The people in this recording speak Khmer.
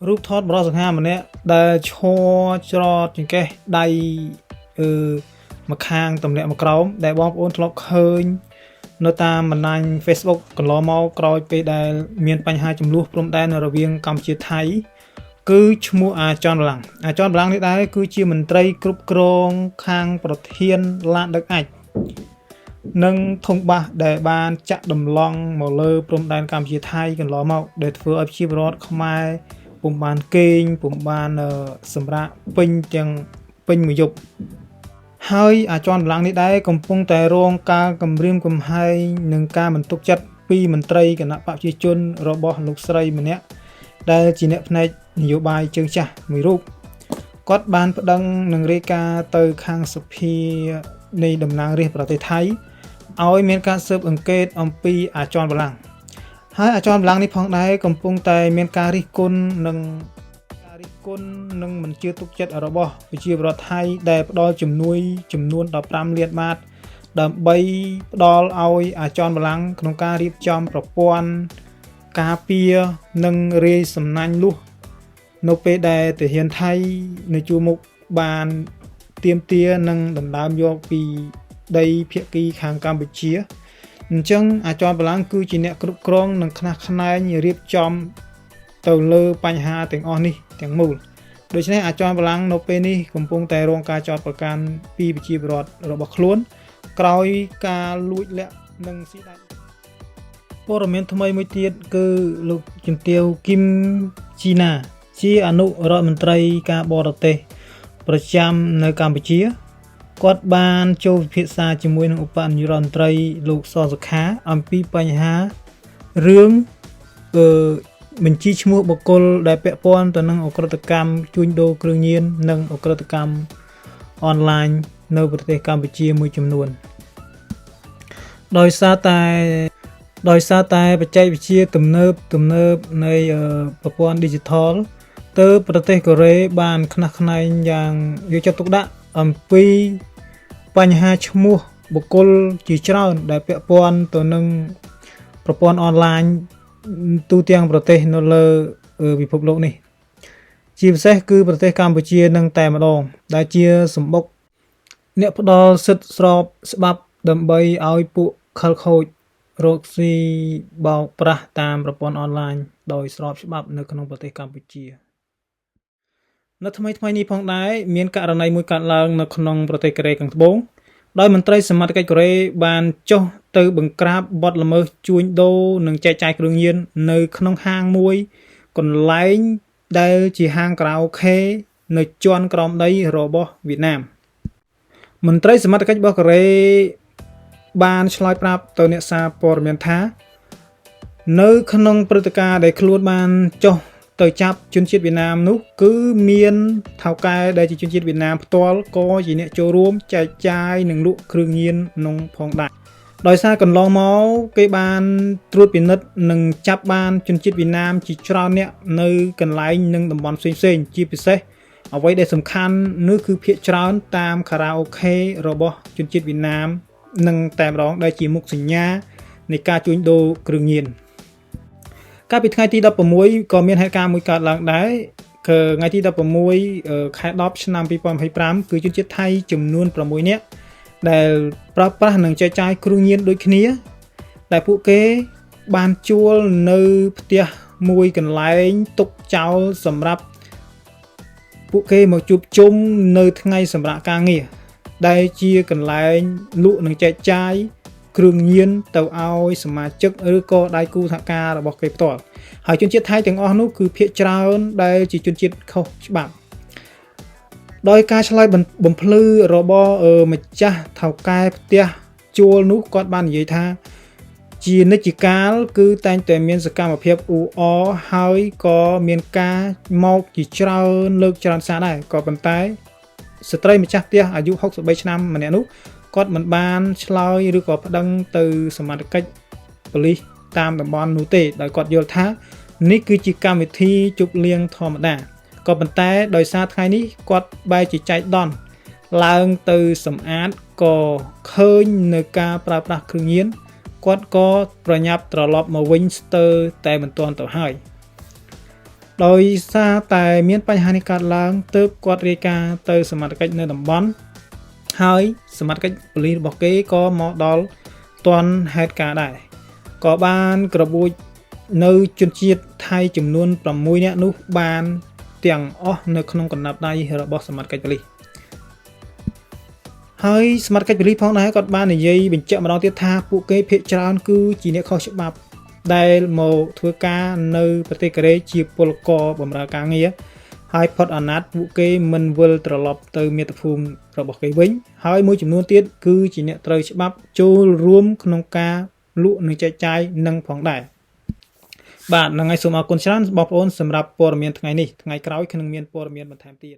រូបថតបរិសង្ហាម្នាក់ដែលឈរច្រត់ចង្កេះដៃមកខាងតម្លាក់មកក្រោមដែលបងប្អូនធ្លាប់ឃើញនៅតាមបណ្ដាញ Facebook កន្លងមកក្រោយពេលដែលមានបញ្ហាចំនួនព្រំដែនរវាងកម្ពុជាថៃគឺឈ្មោះអាចនបលាំងនេះដែរគឺជាមន្ត្រីគ្រប់គ្រងខាងប្រធានឡានដឹកអាចនិងធំបាសដែលបានចាក់ដំឡងមកលើព្រំដែនកម្ពុជាថៃកន្លងមកដែលធ្វើឲ្យប្រជាពលរដ្ឋខ្មែរពុំបានគេងពុំបានសម្រាប់ពេញមួយយប់ហើយអាចនបលាំងនេះដែរកំពុងតែរងការគំរាមកំហែងនិងការមិនទុកចិត្តពីមន្ត្រីគណៈបកប្រជាជនរបស់លោកស្រីម្នាក់ដែលជាអ្នកផ្នែកនយោបាយជើងចាស់មួយរូបគាត់បានប្តឹងនឹងរាយការណ៍ទៅខាងសភានៃតំណាងរាស្ត្រប្រទេសថៃឲ្យមានការស៊ើបអង្កេតអំពីអាចនបលាំងហើយអាចនបលាំងនេះផងដែរកំពុងតែមានការរិះគន់និងមិនជឿទុកចិត្តរបស់ប្រជាពលរដ្ឋថៃដែលផ្ដល់ជំនួយចំនួន15លានបាតដើម្បីផ្ដល់ឲ្យអាចនបលាំងក្នុងការរៀបចំប្រព័ន្ធការពារនិងរាយសំណាញ់លុះនៅពេលដែលទាហានថៃនៅជួរមុខបានទាមទារនិងដណ្ដើមយកពីដីភាគីខាងកម្ពុជាអញ្ចឹងអាចនបលាំងគឺជាអ្នកគ្រប់គ្រងនិងខ្នះខ្នែងរៀបចំទៅលើបញ្ហាទាំងអស់នេះទាំងមូលដូច្នេះអាចនបលាំងនៅពេលនេះកំពុងតែរងការចោទប្រកាន់ពីប្រជាពលរដ្ឋរបស់ខ្លួនក្រោយការលួចលាក់និងស៊ីដាច់ព័ត៌មានថ្មីមួយទៀតគឺលោកជំទាវគឹមជីណាជាអនុរដ្ឋមន្ត្រីការបរទេសប្រចាំនៅកម្ពុជាគាត់បានចូលពិភាក្សាជាមួយនឹងឧបនាយករដ្ឋមន្ត្រីលោកសសុខាអំពីបញ្ហារឿងបញ្ជីឈ្មោះបុគ្គលដែលពាក់ព័ន្ធទៅនឹងអក្រិតកម្មជួញដូរគ្រឿងញៀននិងអក្រិតកម្មអនឡាញនៅប្រទេសកម្ពុជាមួយចំនួនដោយសារតែបច្ចេកវិទ្យាទំនើបនៃប្រព័ន្ធ Digital ទៅប្រទេសកូរ៉េបានខ្នះខ្នែងយ៉ាងយកចិត្តទុកដាក់អំពីបញ្ហាឈ្មោះបុគ្គលជាច្រើនដែលពាក់ព័ន្ធទៅនឹងប្រព័ន្ធអនឡាញទូទាំងប្រទេសនៅលើពិភពលោកនេះជាពិសេសគឺប្រទេសកម្ពុជានឹងតែម្ដងដែលជាសម្បុកអ្នកផ្ដល់សិទ្ធិស្របច្បាប់ដើម្បីឲ្យពួកខលខូចរកស៊ីបោកប្រាស់តាមប្រព័ន្ធអនឡាញដោយស្របច្បាប់នៅក្នុងប្រទេសកម្ពុជានៅថ្មីនេះផងដែរមានករណីមួយកើតឡើងនៅក្នុងប្រទេសកូរ៉េខាងត្បូងដោយមន្ត្រីសមត្ថកិច្ចកូរ៉េបានចុះទៅបង្ក្រាបបទល្មើសជួញដូរនិងចែកចាយគ្រឿងញៀននៅក្នុងហាងមួយកន្លែងដែលជាហាងខារ៉ាអូខេនៅជាន់ក្រោមដីរបស់វៀតណាមមន្ត្រីសមត្ថកិច្ចរបស់កូរ៉េបានឆ្លើយប្រាប់ទៅអ្នកសារព័ត៌មានថានៅក្នុងព្រឹត្តិការណ៍ដែលខ្លួនបានចុះទៅចាប់ជនជាតិវៀតណាមនោះគឺមានថៅកែដែលជាជនជាតិវៀតណាមផ្ទាល់ក៏ជាអ្នកចូលរួមចែកចាយនិងលក់គ្រឿងញៀនក្នុងផងដែរដោយសារកន្លងមកគេបានត្រួតពិនិត្យនិងចាប់បានជនជាតិវៀតណាមជាច្រើនអ្នកនៅកន្លែងនិងតំបន់ផ្សេងជាពិសេសអ្វីដែលសំខាន់នោះគឺភាគច្រើនតាមខារ៉ាអូខេរបស់ជនជាតិវៀតណាមនិងតែម្ដងដែលជាមុខសញ្ញានៃការជួញដូរគ្រឿងញៀនកាលពីថ្ងៃទី16ក៏មានហេតុការណ៍មួយកើតឡើងដែរគឺថ្ងៃទី16ខែ10ឆ្នាំ2025គឺជនជាតិថៃចំនួន6នាក់ដែលប្រើប្រាស់និងចែកចាយគ្រឿងញៀនដូចគ្នាដែលពួកគេបានជួលនៅផ្ទះមួយកន្លែងទុកចោលសម្រាប់ពួកគេមកជួបជុំនៅថ្ងៃសម្រាប់ការងារដែលជាកន្លែងលក់និងចែកចាយគ្រឿងញៀនទៅឲ្យសមាជិកឬក៏ដៃគូសហការរបស់គេផ្ទាល់ហើយជនជាតិថៃទាំងអស់នោះគឺភាគច្រើនដែលជាជនជាតិខុសច្បាប់ដោយការឆ្លើយបំភ្លឺរបស់ម្ចាស់ថៅកែផ្ទះជួលនោះគាត់បាននិយាយថាជានិច្ចកាលគឺតែងតែមានសកម្មភាពអ៊ូអរហើយក៏មានការមកជាច្រើនលើកច្រើនសារដែរក៏ប៉ុន្តែស្ត្រីម្ចាស់ផ្ទះអាយុ63ឆ្នាំម្នាក់នោះគាត់មិនបានឆ្លើយឬក៏ប្តឹងទៅសមត្ថកិច្ចប៉ូលីសតាមតំបន់នោះទេដោយគាត់យល់ថានេះគឺជាកម្មវិធីជប់លៀងធម្មតាក៏ប៉ុន្តែដោយសារថ្ងៃនេះគាត់បែរជាចែកដន្យឡើងទៅសម្អាតក៏ឃើញនៅការប្រើប្រាស់គ្រឿងញៀនគាត់ក៏ប្រញាប់ត្រឡប់មកវិញស្ទើរតែមិនទាន់ទៅហើយ ដោយសារតែមានបញ្ហានេះកើតឡើងទើបគាត់រាយការណ៍ទៅសមត្ថកិច្ចនៅតំបន់ហើយសមត្ថកិច្ចប៉ូលីសរបស់គេក៏មកដល់ទាន់ហេតុការណ៍ដែរក៏បានក្របួចនៅជនជាតិថៃចំនួន6នាក់នោះបានទាំងអស់នៅក្នុងកណ្ដាប់ដៃរបស់សមត្ថកិច្ចប៉ូលីសហើយសមត្ថកិច្ចប៉ូលីសផងដែរគាត់បាននិយាយបញ្ជាក់ម្ដងទៀតថាពួកគេភាគច្រើនគឺជាអ្នកខុសច្បាប់ដែលមកធ្វើការនៅប្រទេសកូរ៉េជាពលករបម្រើការងារហើយផុតអាណត្តិពួកគេមិនវិលត្រឡប់ទៅមាតុភូមិរបស់គេវិញហើយមួយចំនួនទៀតគឺជាអ្នកត្រូវច្បាប់ចូលរួមក្នុងការលក់និងចែកចាយនឹងផងដែរបាទហ្នឹងហើយសូមអរគុណច្រើនបងប្អូនសម្រាប់ព័ត៌មានថ្ងៃនេះថ្ងៃក្រោយខ្ញុំមានព័ត៌មានបន្ថែមទៀត